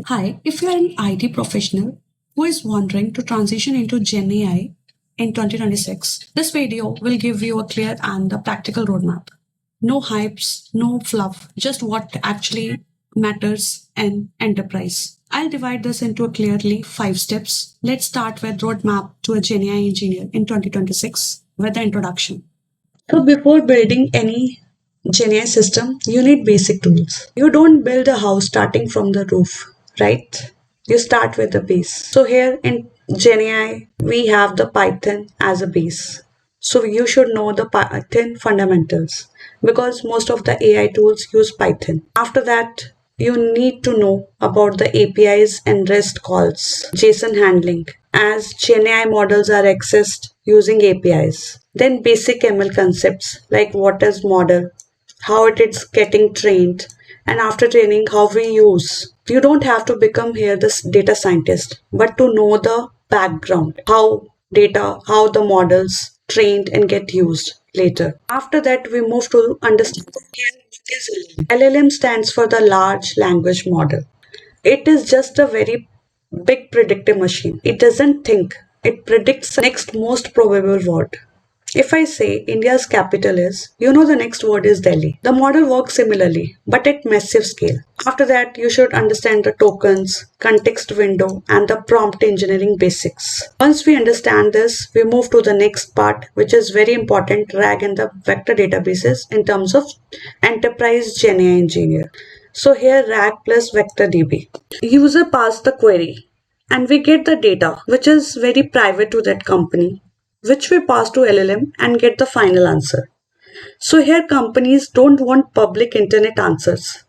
Hi, if you're an IT professional who is wondering to transition into GenAI in 2026, this video will give you a clear and a practical roadmap. No hypes, no fluff, just what actually matters in enterprise. I'll divide this into clearly 5 steps. Let's start with roadmap to a GenAI engineer in 2026 with the introduction. So before building any GenAI system, you need basic tools. You don't build a house starting from the roof, right? You start with the base. So here in GenAI, we have the Python as a base. So you should know the Python fundamentals because most of the AI tools use Python. After that, you need to know about the APIs and REST calls, JSON handling, as GenAI models are accessed using APIs. Then basic ML concepts like what is model, how it is getting trained, and after training, how we use. You don't have to become here this data scientist, but to know the background, how the models trained and get used later. After that, we move to understand here what is LLM. LLM stands for the large language model. It is just a very big predictive machine. It doesn't think. It predicts the next most probable word. If I say India's capital is, you know the next word is Delhi. The model works similarly, but at massive scale. After that, you should understand the tokens, context window, and the prompt engineering basics. Once we understand this, we move to the next part, which is very important, RAG and the vector databases in terms of enterprise GenAI engineer. So here RAG plus vector DB. User pass the query and we get the data, which is very private to that company, which we pass to LLM and get the final answer. So here companies don't want public internet answers.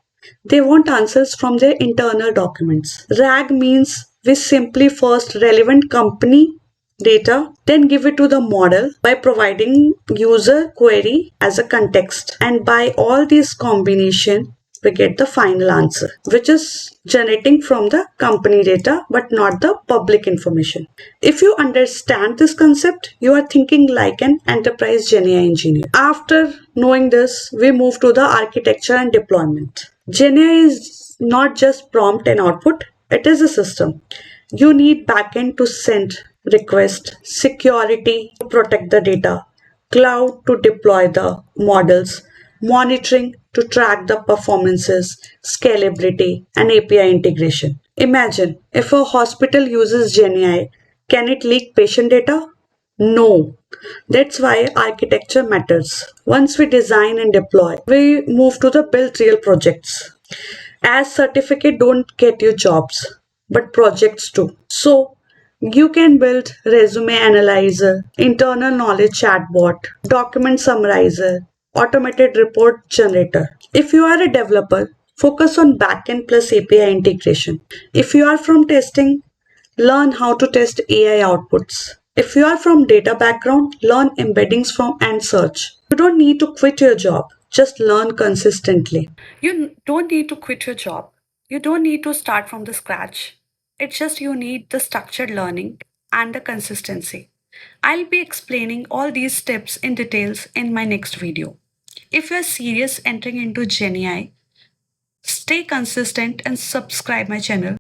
They want answers from their internal documents. RAG means we simply first relevant company data, then give it to the model by providing user query as a context. And by all these combination, we get the final answer, which is generating from the company data, but not the public information. If you understand this concept, you are thinking like an enterprise GenAI engineer. After knowing this, we move to the architecture and deployment. GenAI is not just prompt and output, it is a system. You need backend to send request, security to protect the data, cloud to deploy the models, monitoring to track the performances, scalability, and API integration. Imagine if a hospital uses GenAI, can it leak patient data? No. That's why architecture matters. Once we design and deploy, we move to the build real projects. As certificate don't get you jobs, but projects do. So you can build resume analyzer, internal knowledge chatbot, document summarizer, automated report generator. If you are a developer, focus on backend plus API integration. If you are from testing, learn how to test AI outputs. If you are from data background, learn embeddings from and search. You don't need to quit your job. Just learn consistently. You don't need to quit your job. You don't need to start from the scratch. It's just you need the structured learning and the consistency. I'll be explaining all these steps in details in my next video. If you're serious entering into GenAI, stay consistent and subscribe my channel